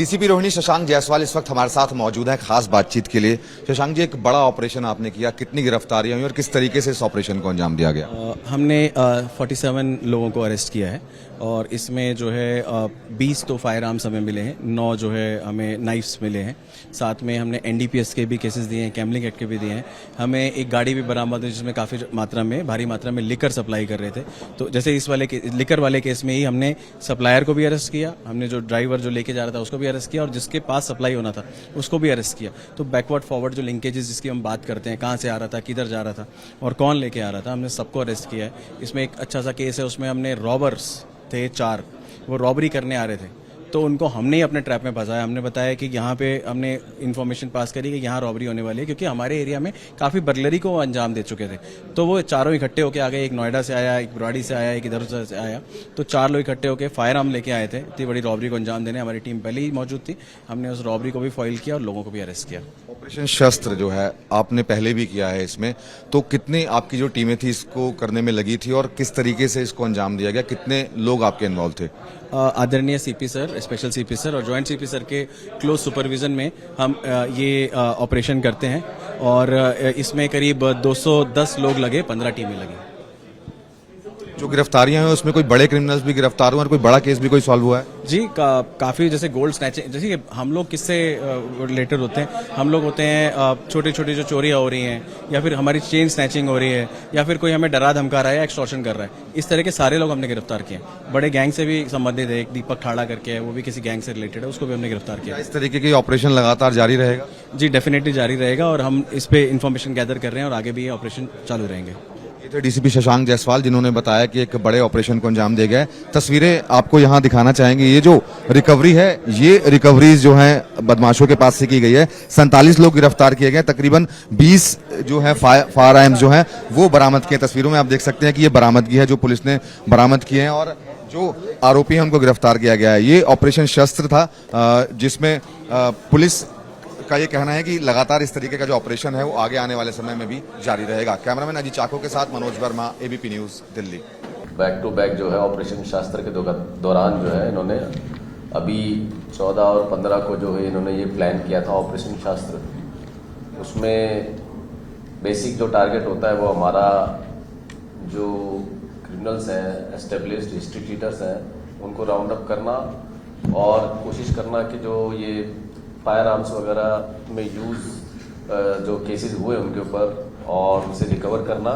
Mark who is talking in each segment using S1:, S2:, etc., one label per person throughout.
S1: DCP Rohini Shashank Jaiswal इस वक्त हमारे साथ मौजूद है खास बातचीत के लिए। शशांक जी, एक बड़ा ऑपरेशन आपने किया, कितनी गिरफ्तारियां हुई और किस तरीके से इस ऑपरेशन को अंजाम दिया गया?
S2: हमने 47 लोगों को अरेस्ट किया है और इसमें जो है 20 तो फायर आर्म्स हमें मिले हैं, 9 जो है हमें नाइफ्स मिले हैं, साथ में हमने एनडीपीएस के भी केसेस दिए हैं, गैम्बलिंग एक्ट के भी दिए हैं। हमें एक गाड़ी भी बरामद हुई जिसमें काफ़ी भारी मात्रा में लिकर सप्लाई कर रहे थे। तो जैसे इस वाले लिकर वाले केस में ही हमने सप्लायर को भी अरेस्ट किया, हमने जो ड्राइवर जो लेके जा रहा था उसको भी अरेस्ट किया और जिसके पास सप्लाई होना था उसको भी अरेस्ट किया। तो बैकवर्ड फॉरवर्ड जो लिंकेजेस जिसकी हम बात करते हैं, कहाँ से आ रहा था, किधर जा रहा था और कौन लेके आ रहा था, हमने सबको अरेस्ट किया है। इसमें एक अच्छा सा केस है, उसमें हमने रॉबर्स थे 4, वो रॉबरी करने आ रहे थे तो उनको हमने ही अपने ट्रैप में फंसाया। हमने बताया कि यहाँ पे हमने इन्फॉर्मेशन पास करी कि यहाँ रॉबरी होने वाली है, क्योंकि हमारे एरिया में काफ़ी बर्गलरी को अंजाम दे चुके थे। तो वो चारों इकट्ठे होकर आ गए, एक नोएडा से आया, एक बुराड़ी से आया, एक इधर से आया। तो 4 लोग इकट्ठे होकर फायर आर्म लेके आए थे इतनी बड़ी रॉबरी को अंजाम देने। हमारी टीम पहले ही मौजूद थी, हमने उस रॉबरी को भी फॉइल किया और लोगों को भी अरेस्ट किया।
S1: ऑपरेशन शस्त्र जो है आपने पहले भी किया है, इसमें तो कितनी आपकी जो टीमें थी इसको करने में लगी थी और किस तरीके से इसको अंजाम दिया गया, कितने लोग आपके इन्वॉल्व थे?
S2: आदरणीय CP sir, special CP sir और जॉइंट सीपी सर के क्लोज सुपरविजन में हम ये ऑपरेशन करते हैं और इसमें करीब 210 लोग लगे, 15 टीमें लगी।
S1: जो गिरफ्तारियां हैं उसमें कोई बड़े क्रिमिनल्स भी गिरफ्तार हुए और कोई बड़ा केस भी कोई सॉल्व हुआ है?
S2: जी, काफ़ी जैसे गोल्ड स्नैचिंग, जैसे कि हम लोग किससे रिलेटेड होते हैं, हम लोग होते हैं छोटी छोटी जो चोरियां हो रही हैं या फिर हमारी चेन स्नैचिंग हो रही है या फिर कोई हमें डरा धमका रहा है या एक्सटॉर्शन कर रहा है, इस तरह के सारे लोग हमने गिरफ्तार किए। बड़े गैंग से भी संबंधित है, एक दीपक ठाड़ा करके है, वो भी किसी गैंग से रिलेटेड है, उसको भी हमने गिरफ्तार किया।
S1: इस तरीके की ऑपरेशन लगातार जारी रहेगा?
S2: जी, डेफिनेटली जारी रहेगा और हम इस पे इन्फॉर्मेशन गैदर कर रहे हैं और आगे भी ये ऑपरेशन चालू रहेंगे।
S1: ये थे डीसीपी शशांक जायसवाल, जिन्होंने बताया कि एक बड़े ऑपरेशन को अंजाम दिया गया। तस्वीरें आपको यहाँ दिखाना चाहेंगे। ये जो रिकवरी है, ये रिकवरीज जो है बदमाशों के पास से की गई है। 47 लोग गिरफ्तार किए गए, तकरीबन 20 जो है फायर आर्म्स जो है वो बरामद किए। तस्वीरों में आप देख सकते हैं कि ये बरामदगी है जो पुलिस ने बरामद किए हैं और जो आरोपी है उनको गिरफ्तार किया गया है। ये ऑपरेशन शस्त्र था जिसमें पुलिस का ये कहना है कि लगातार इस तरीके का जो ऑपरेशन है वो आगे आने वाले समय में भी जारी रहेगा। कैमरामैन अजीत चाको के साथ Manoj Verma, ABP news, Delhi.
S3: Back to back जो है ऑपरेशन शास्त्र के दौरान जो है इन्होंने अभी 14 और 15 को जो है इन्होंने ये प्लान किया था ऑपरेशन शास्त्र। उसमें बेसिक जो टारगेट होता है वो हमारा जो क्रिमिनल्स हैं, एस्टेब्लिश्ड हिस्ट्री चीटर्स हैं, उनको राउंड अप करना और कोशिश करना कि जो ये फायर आर्म्स वगैरह में यूज़ जो केसेस हुए उनके ऊपर और उनसे रिकवर करना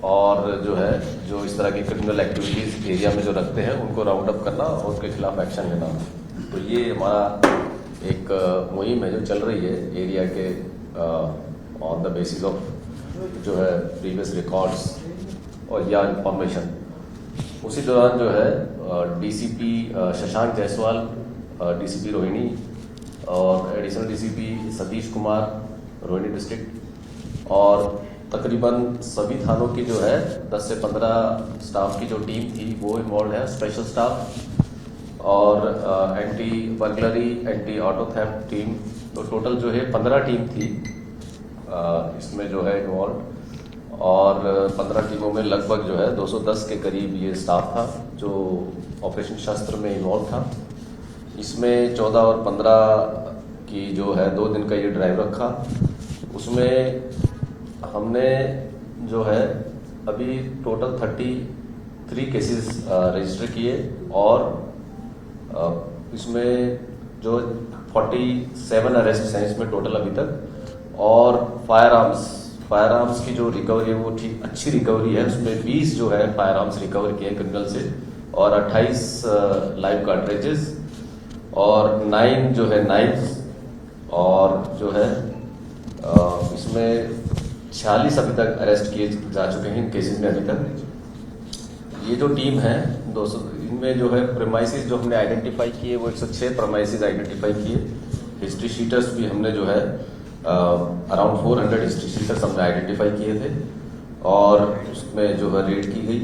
S3: और जो है जो इस तरह की क्रिमिनल एक्टिविटीज़ एरिया में जो रखते हैं उनको राउंड अप करना और उनके खिलाफ एक्शन लेना। तो ये हमारा एक मुहिम है जो चल रही है एरिया के ऑन द बेसिस ऑफ जो है प्रीवियस रिकॉर्ड्स और या इंफॉर्मेशन। उसी दौरान जो है डीसीपी शशांक जायसवाल, डीसीपी रोहिणी और additional DCP Satish Kumar, Rohini district, और तकरीबन सभी थानों की जो है 10 से 15 स्टाफ की जो टीम थी वो इन्वॉल्व है, स्पेशल स्टाफ और anti burglary, anti auto theft team. तो टोटल जो है 15 टीम थी इसमें जो है इन्वॉल्व और 15 टीमों में लगभग जो है 210 के करीब ये स्टाफ था जो ऑपरेशन शस्त्र में इन्वॉल्व था। इसमें 14 और 15 की जो है 2 दिन का ये ड्राइव रखा। उसमें हमने जो है अभी टोटल 33 केसेस रजिस्टर किए और इसमें जो 47 अरेस्ट हैं इसमें टोटल अभी तक। और फायर आर्म्स की जो रिकवरी है वो ठीक अच्छी रिकवरी है। उसमें 20 जो है फायर आर्म्स रिकवर किए क्रिमिनल से और 28 लाइव कार्ट्रिजेस और 9 जो है नाइफ्स और जो है इसमें 46 अभी तक अरेस्ट किए जा चुके हैं इन केसेस में अभी तक। ये जो टीम है 200, इनमें जो है प्रेमाइसिस जो हमने आइडेंटिफाई किए वो 106 प्रेमाइसिस आइडेंटिफाई किए। हिस्ट्री शीटर्स भी हमने जो है अराउंड 400 हिस्ट्री शीटर्स हमने आइडेंटिफाई किए थे और उसमें जो है रेड की गई।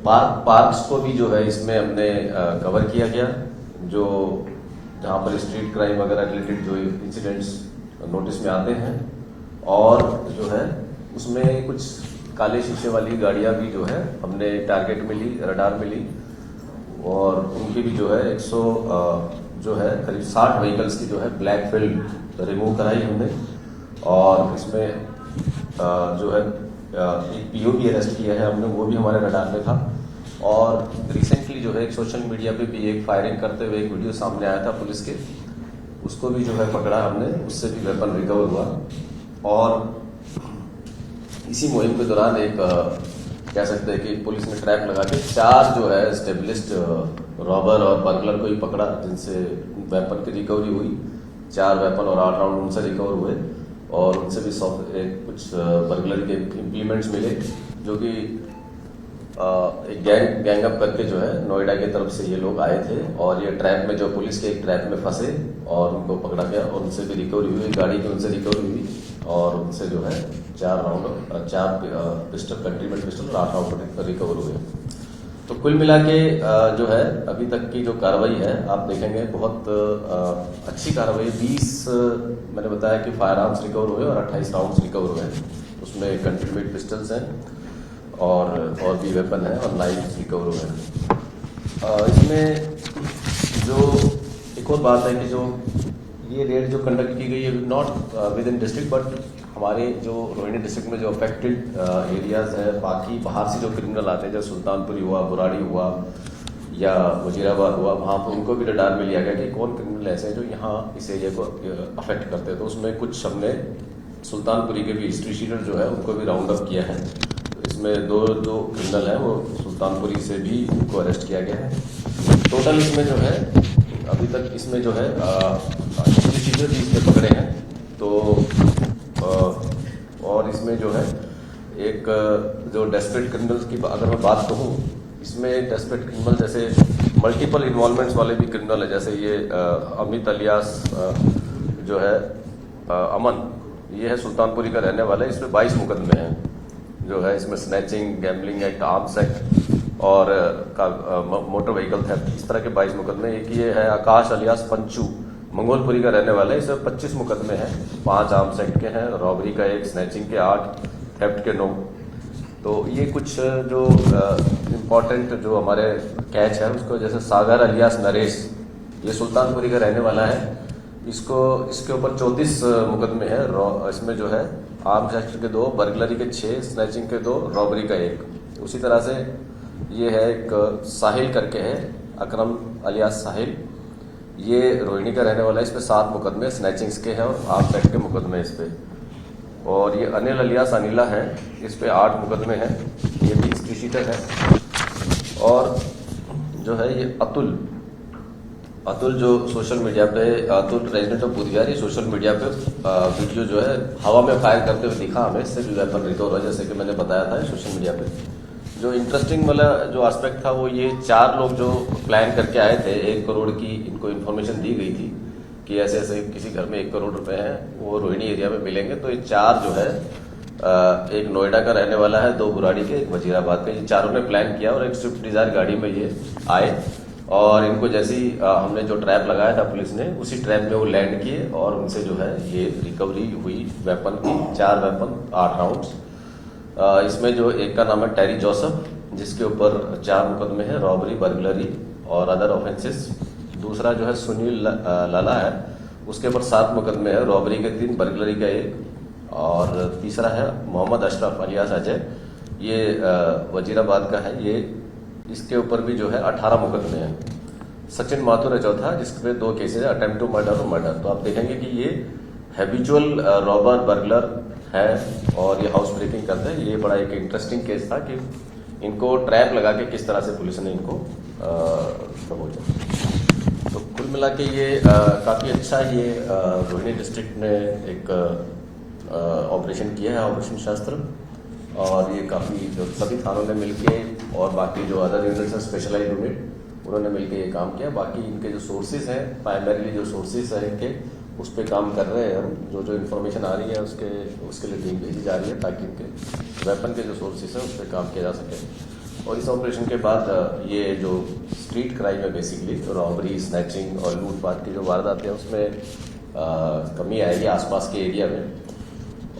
S3: पार्क्स को भी जो है इसमें हमने कवर किया गया, जो जहाँ पर स्ट्रीट क्राइम वगैरह रिलेटेड जो इंसिडेंट्स नोटिस में आते हैं। और जो है उसमें कुछ काले शीशे वाली गाड़ियाँ भी जो है हमने टारगेट मिली, रडार मिली और उनकी भी जो है 100 जो है करीब 60 व्हीकल्स की जो है ब्लैक फिल्म रिमूव कराई हमने, और इसमें जो है एक पीओ भी अरेस्ट किया है हमने, वो भी हमारे रडार में था। और रिसेंटली जो है एक सोशल मीडिया पे भी एक फायरिंग करते हुए एक वीडियो सामने आया था पुलिस के, उसको भी जो है पकड़ा हमने, उससे भी वेपन रिकवर हुआ। और इसी मुहिम के दौरान एक कह सकते हैं कि पुलिस ने ट्रैप लगा के 4 जो है स्टेबलिश्ड रॉबर और बर्गलर को ही पकड़ा, जिनसे वेपन की रिकवरी हुई। 4 वेपन और 8 राउंड उनसे रिकवर हुए, और उनसे भी कुछ बर्गलरी के इम्प्लीमेंट्स मिले, जो कि एक गैंगअप करके जो है नोएडा की तरफ से ये लोग आए थे, और ये ट्रैप में जो पुलिस के एक ट्रैप में फंसे और उनको पकड़ा गया, और उनसे भी रिकवरी हुई, गाड़ी की उनसे रिकवरी हुई, और उनसे जो है 4 राउंड 4 पिस्टल कंट्रीमेंट पिस्टल और 8 राउंड रिकवर हुए। तो कुल मिला के जो है अभी तक की जो कार्रवाई है आप देखेंगे बहुत अच्छी कार्रवाई। 20 मैंने बताया कि फायर आर्म्स रिकवर हुए और 28 राउंड्स रिकवर हुए हैं, उसमें कंट्रीमेंट पिस्टल्स हैं और भी वेपन है और नाइफ रिकवर हुए हैं। इसमें जो एक और बात है कि जो ये रेड जो कंडक्ट की गई है not with in district, but हमारे जो रोहिणी डिस्ट्रिक्ट में जो अफेक्टेड एरियाज है, बाकी बाहर से जो क्रिमिनल आते हैं, जैसे सुल्तानपुरी हुआ, बुराड़ी हुआ या वजीराबाद हुआ, वहाँ पर उनको भी रडार में लिया गया कि कौन क्रिमिनल ऐसे हैं जो यहाँ इस एरिया को अफेक्ट करते हैं। तो उसमें कुछ हमने सुल्तानपुरी के भी हिस्ट्री शीटर जो है उनको भी राउंड अप किया है। इसमें दो क्रिमिनल हैं वो सुल्तानपुरी से भी उनको अरेस्ट किया गया है। टोटल इसमें जो है अभी तक इसमें जो है हिस्ट्री शीटर भी इसमें पकड़े हैं। तो और इसमें जो है एक जो डेस्परेट क्रिमिनल्स की अगर मैं बात कहूँ, इसमें डेस्परेट क्रिमिनल जैसे मल्टीपल इन्वॉल्वमेंट्स वाले भी क्रिमिनल है, जैसे ये अमित अलियास जो है अमन, ये है सुल्तानपुरी का रहने वाला है। इसमें 22 मुकदमे हैं जो है, इसमें snatching, gambling act, arms act और मोटर व्हीकल थेफ्ट, इस तरह के 22 मुकदमे। एक ये है आकाश अलियास पंचू, मंगोलपुरी का रहने वाला है, इसमें 25 मुकदमे हैं, 5 आर्म्स एक्ट के हैं, रॉबरी का 1, स्नैचिंग के 8, थेफ्ट के 9। तो ये कुछ जो इम्पोर्टेंट जो हमारे कैच है उसको, जैसे सागर अलियास नरेश, ये सुल्तानपुरी का रहने वाला है, इसके ऊपर 34 मुकदमे हैं। इसमें जो है आर्म्स एक्ट के 2, बर्गलरी के 6, स्नैचिंग के 2, रॉबरी का 1। उसी तरह से ये है एक साहिल करके है, अकरम अलियास साहिल, ये रोहिणी का रहने वाला है, इस पे 7 मुकदमे स्नैचिंग्स के हैं और आर्म्स एक्ट के मुकदमे इस पे। और ये अनिल अलियास अनिला है, इस पे 8 मुकदमे हैं, ये भी हिस्ट्री शीटर है। और जो है ये अतुल जो सोशल मीडिया पे, अतुल रेजिडेंट ऑफ बुधियार, ये सोशल मीडिया पे वीडियो जो है हवा में फायर करते हुए दिखा हमें, इससे भी वेपन रिकवर हुआ, जैसे कि मैंने बताया था सोशल मीडिया पे। जो इंटरेस्टिंग वाला जो एस्पेक्ट था वो ये 4 लोग जो प्लान करके आए थे, 1 करोड़ की इनको इन्फॉर्मेशन दी गई थी कि ऐसे ऐसे किसी घर में 1 करोड़ रुपए हैं, वो रोहिणी एरिया में मिलेंगे। तो ये 4 जो है एक नोएडा का रहने वाला है, 2 बुराड़ी के, 1 वजीराबाद के, ये चारों ने प्लान किया और एक स्विफ्ट डिजायर गाड़ी में ये आए, और इनको जैसे ही हमने जो ट्रैप लगाया था पुलिस ने, उसी ट्रैप में वो लैंड किए और उनसे जो है ये रिकवरी हुई वेपन की, 4 वेपन, 8 राउंड्स। इसमें जो एक का नाम है टेरी जोसेफ, जिसके ऊपर 4 मुकदमे हैं, रॉबरी, बर्गलरी और अदर ऑफेंसेस। दूसरा जो है सुनील लाला है, उसके ऊपर 7 मुकदमे हैं, रॉबरी के 3, बर्गलरी का 1। और तीसरा है मोहम्मद अशरफ अलियास अजय, ये वजीराबाद का है, ये इसके ऊपर भी जो है 18 मुकदमे हैं। सचिन माथुर है चौथा, जिसपे 2 केसेज है, अटेम्प्ट टू मर्डर और मर्डर। तो आप देखेंगे कि ये हैबिचुअल रॉबर बर्गलर है और ये हाउस ब्रेकिंग करते हैं। ये बड़ा एक इंटरेस्टिंग केस था कि इनको ट्रैप लगा के किस तरह से पुलिस ने इनको दबोचा। तो कुल मिला के ये काफ़ी अच्छा ये रोहिणी डिस्ट्रिक्ट ने एक ऑपरेशन किया है, ऑपरेशन शास्त्र। और ये काफ़ी जो सभी थानों ने मिलके और बाकी जो अदर यूनिट्स हैं, स्पेशलाइज यूनिट, उन्होंने मिलके ये काम किया। बाकी इनके जो सोर्सेज हैं, प्राइमरीली जो सोर्सेज हैं इनके, उस पर काम कर रहे हैं हम। जो इन्फॉर्मेशन आ रही है उसके लिए टीम भेजी जा रही है, ताकि इनके वेपन के जो सोर्सेज हैं उस पर काम किया जा सके। और इस ऑपरेशन के बाद ये जो स्ट्रीट क्राइम है, बेसिकली रॉबरी, स्नैचिंग और लूटपाट की जो वारदातें हैं, उसमें कमी आएगी आसपास के एरिया में।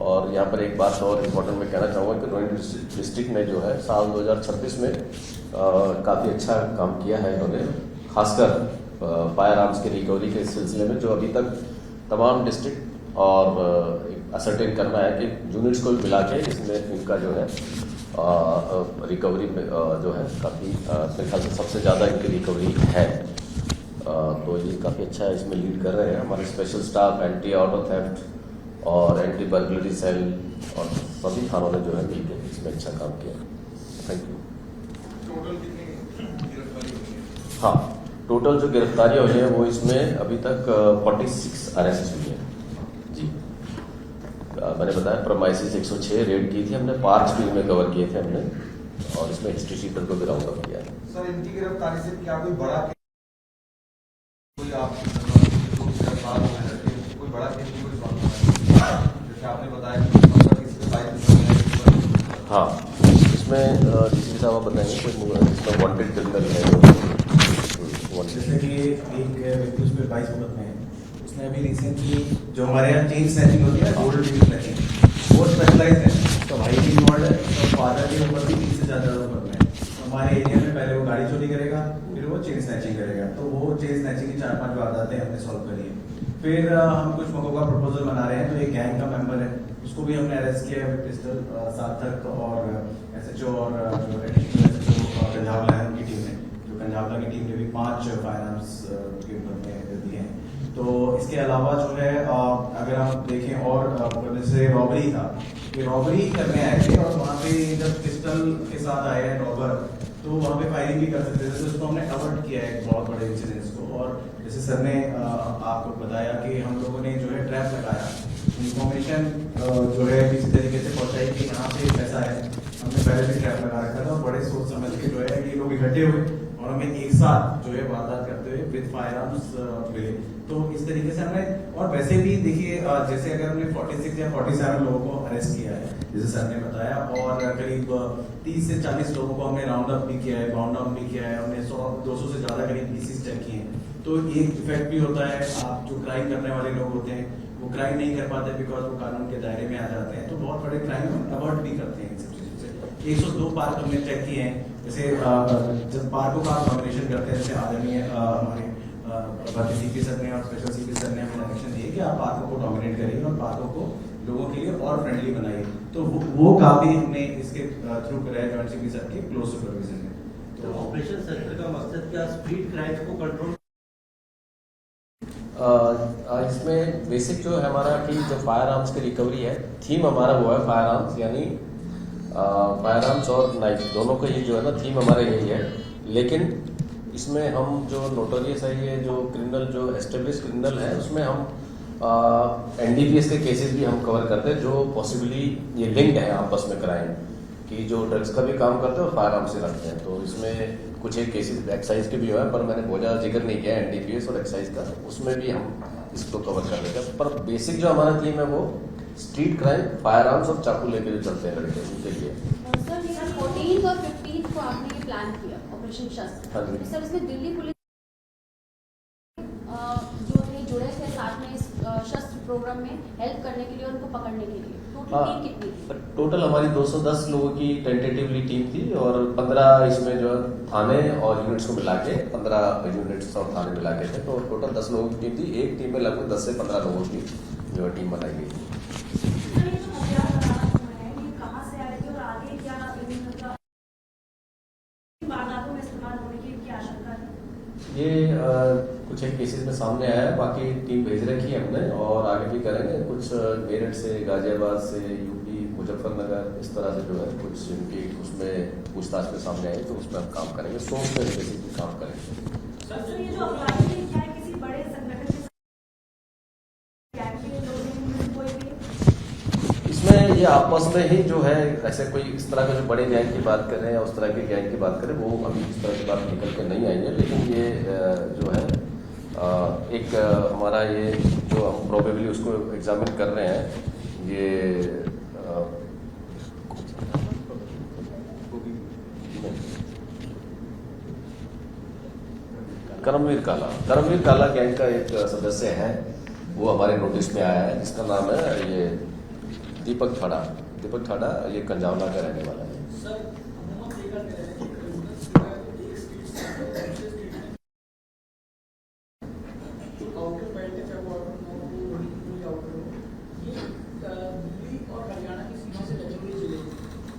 S3: और यहाँ पर एक बात और इम्पोर्टेंट मैं कहना चाहूँगा कि रोहिणी डिस्ट्रिक्ट ने जो है साल 2026 में काफ़ी अच्छा काम किया है इन्होंने, खासकर फायर आर्म्स की रिकवरी के सिलसिले में जो अभी तक तमाम डिस्ट्रिक्ट और असरटेन करना है कि यूनिट्स को मिला के इसमें इनका जो है रिकवरी जो है काफ़ी मेरे ख्याल से सबसे ज़्यादा इनकी रिकवरी है। तो ये काफ़ी अच्छा है, इसमें लीड कर रहे हैं हमारे special staff, anti auto theft और एंटी बर्गलरी सेल और सभी थानों ने जो है मिलकर इसमें अच्छा काम किया। Thank you. हाँ, टोटल जो गिरफ्तारियाँ हुई हैं वो इसमें अभी तक 46 अरेस्ट हुई हैं जी। मैंने बताया प्रमाइसिस 106 रेड की थी हमने, 5 भी में कवर किए थे हमने और इसमें हिस्ट्री शीटर को भी राउंड अप किया है।
S4: सर, इनकी गिरफ्तारी से क्या कोई बड़ा कोई आप गिरफ्तार हो गए, कोई बड़ा केस कोई सॉल्व हुआ है? जैसे आपने बताया कि 15 किसी के 22
S3: हाँ, इसमें डीसीपी साहब आप बताएंगे कोई इसमें वांटेड क्रिमिनल है
S5: जैसे कि एक व्यक्ति उस पर 22 मुकदमे हैं, उसने अभी रिसेंटली जो हमारे यहाँ चेन स्नैचिंग होती है, गोल्ड चेन स्नैचिंग, वो स्पेशलाइज है। तो भाई भी इन्वॉल्व है और फादर के ऊपर भी 30 से ज़्यादा मुकदमे हैं। हमारे एरिया में पहले वो गाड़ी चोरी करेगा, फिर वो चेन स्नैचिंग करेगा। तो वो चेन स्नैचिंग की 4-5 वारदातें हमने सॉल्व करी है। फिर हम कुछ मौकों का प्रपोजल बना रहे हैं, तो एक गैंग का मेंबर है, उसको भी हमने अरेस्ट किया है विद पिस्टल, सार्थक और SHO और जो SHO पंजाबला है उनकी टीम ने, जो पंजाबला की टीम ने भी 5 फायर आर्म्स के मुकदमे दिए हैं। तो इसके अलावा जो है अगर हम देखें और जैसे रॉबरी था, ये रॉबरी करने आए थे और वहाँ पे जब पिस्टल के साथ आए हैं रॉबर, तो वहाँ पे फायरिंग भी कर सकते थे। तो उसको हमने अवॉइड किया है एक बहुत बड़े इंसिडेंट्स को। और जैसे सर ने आपको बताया कि हम लोगों ने जो है ट्रैप लगाया, इंफॉर्मेशन जो है किसी तरीके से पहुँचाई कि यहाँ पे पैसा है। हमने पहले भी ट्रैप लगा रखा था और बड़े सोच समझ के जो है ये लोग इकट्ठे हुए और हमें एक साथ जो है वारदात करते हुए विद फायर आर्म्स मिले। तो इस तरीके से हमने, और वैसे भी देखिए जैसे अगर हमने 46 या 47 लोगों को अरेस्ट किया है जैसे सर ने बताया, और करीब 30 से 40 लोगों को हमने राउंड अप भी किया है, बाउंड डाउन भी किया है, हमने 100-200 से ज़्यादा करीब पीसीस चेक किए हैं। तो एक इफेक्ट भी होता है, आप जो क्राइम करने वाले लोग होते हैं वो क्राइम नहीं कर पाते बिकॉज वो कानून के दायरे में आ जाते हैं, तो बहुत बड़े क्राइम अवॉइड भी करते हैं इन सब चीज़ों से। 102 पार्क हमने चेक किए हैं। जैसे जब पार्कों का आप नॉमिनेशन करते हैं, जैसे आदरणीय हमारे CP सर ने और स्पेशल CP सर ने हमें डायरेक्शन दिए कि आप पार्कों को डोमिनेट करिए और पार्कों को लोगों के लिए और फ्रेंडली बनाइए। तो वो काफी हमने इसके थ्रू कराया जॉइंट CP सर के क्लोज सुपरविजन में।
S6: तो ऑपरेशन सेंटर का मकसद क्या स्ट्रीट क्राइम को कंट्रोल?
S3: इसमें बेसिक जो है हमारा कि जो फायर आर्म्स की रिकवरी है, थीम हमारा वो है फायर आर्म्स, यानी फायर आर्म्स और नाइफ दोनों का ये जो है ना थीम हमारा यही है। लेकिन इसमें हम जो नोटोरियस है, ये जो क्रिमिनल जो एस्टेब्लिश क्रिमिनल है, उसमें हम NDPS के केसेस भी हम कवर करते हैं जो पॉसिबली ये लिंक्ड है आपस में क्राइम कि जो ड्रग्स का भी काम करते हैं और फायर आर्म्स से रखते हैं। तो इसमें कुछ एक केसेस एक्साइज के भी हुए हैं, पर मैंने बहुत ज़्यादा जिक्र नहीं किया NDPS और एक्साइज का, उसमें भी हम इसको कवर कर लेते हैं। पर बेसिक जो हमारा थीम है वो स्ट्रीट क्राइम, फायर आर्म्स और चाकू लेके जो चलते हैं लड़के, उनके लिए।
S7: सर 14 और 15 को आपने ये प्लान किया ऑपरेशन शस्त्र।
S3: हाँ जी।
S7: सर इसमें दिल्ली पुलिस जो थे जुड़े थे साथ में इस शस्त्र प्रोग्राम में हेल्प करने के लिए, उनको पकड़ने के लिए टोटल टीम कितनी थी?
S3: टोटल हमारी 210 लोगों की टेंटेटिवली टीम थी और 15 इसमें जो थाने और यूनिट्स को मिला के 15 यूनिट्स और थाने मिला के थे, तो टोटल 10 लोगों की टीम थी। एक टीम में लगभग 10 से 15 लोगों की जो टीम बनाई गई थी। ये कुछ एक केसेस में सामने आया है, बाकी टीम भेज रखी है हमने और आगे भी करेंगे। कुछ मेरठ से, गाजियाबाद से, यूपी, मुजफ्फरनगर, इस तरह से जो है कुछ इनकी उसमें पूछताछ में सामने आए, तो उसमें हम काम करेंगे, सोच पे बेसिकली काम करेंगे।
S8: सर ये जो अपराधी है, क्या किसी बड़े संगठन के गैंग के लोग हैं, कोई भी?
S3: इसमें ये आपस में ही जो है ऐसे कोई इस तरह के जो बड़े गैंग की बात करें या उस तरह के गैंग की बात करें, वो अभी इस तरह की बात निकल के नहीं आई है। लेकिन ये जो है एक हमारा ये जो हम प्रोबेबली उसको एग्जामिन कर रहे हैं, ये करमवीर काला गैंग का एक सदस्य है, वो हमारे नोटिस में आया है, जिसका नाम है ये दीपक ठाड़ा, ये कंजावला का रहने वाला है।
S9: जो बेल्ट है, चाहे वो आउटर या आउटर हो, ये दिल्ली और हरियाणा की सीमा से लगे हुए जिले हैं।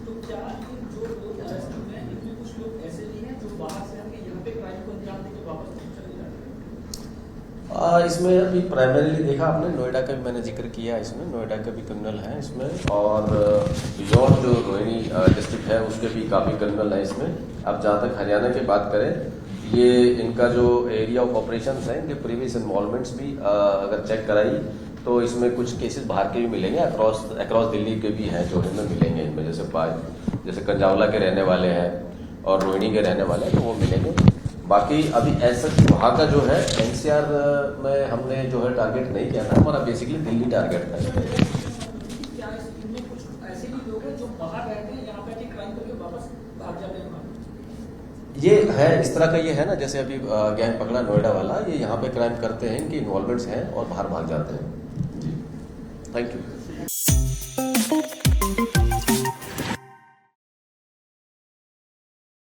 S9: तो क्या ये जो लोग अरेस्ट हुए हैं, इनमें कुछ लोग ऐसे भी हैं जो बाहर से आके यहाँ पे क्राइम को अंजाम देके वापस चले जाते हैं?
S3: इसमें अभी प्राइमरीली देखा आपने, नोएडा का भी मैंने जिक्र किया, इसमें नोएडा का भी क्रिमिनल है इसमें, और बिजौर जो रोहिणी डिस्ट्रिक्ट है उसके भी काफ़ी क्रिमिनल है इसमें। अब जहाँ तक हरियाणा की बात करें, ये इनका जो एरिया ऑफ ऑपरेशंस है, इनके प्रीवियस इन्वॉल्वमेंट्स भी अगर चेक कराई तो इसमें कुछ केसेस बाहर के भी मिलेंगे, अक्रॉस दिल्ली के भी हैं जो इनमें मिलेंगे। इनमें जैसे कंजावला के रहने वाले हैं और रोहिणी के रहने वाले हैं, तो वो मिलेंगे। बाकी अभी ऐसा वहाँ का जो है एनसीआर में हमने जो है टारगेट नहीं किया था, हमारा बेसिकली दिल्ली टारगेट था।
S9: क्या इनमें कुछ ऐसे भी लोग हैं जो बाहर रहते हैं, यहाँ पे आके क्राइम करके वापस भाग जाते हैं?
S3: ये है इस तरह का, ये है ना, जैसे अभी गैंग पकड़ा नोएडा वाला, ये यहाँ पे क्राइम करते हैं, इनके इन्वॉल्वमेंट्स हैं और बाहर भाग जाते हैं। जी, थैंक यू।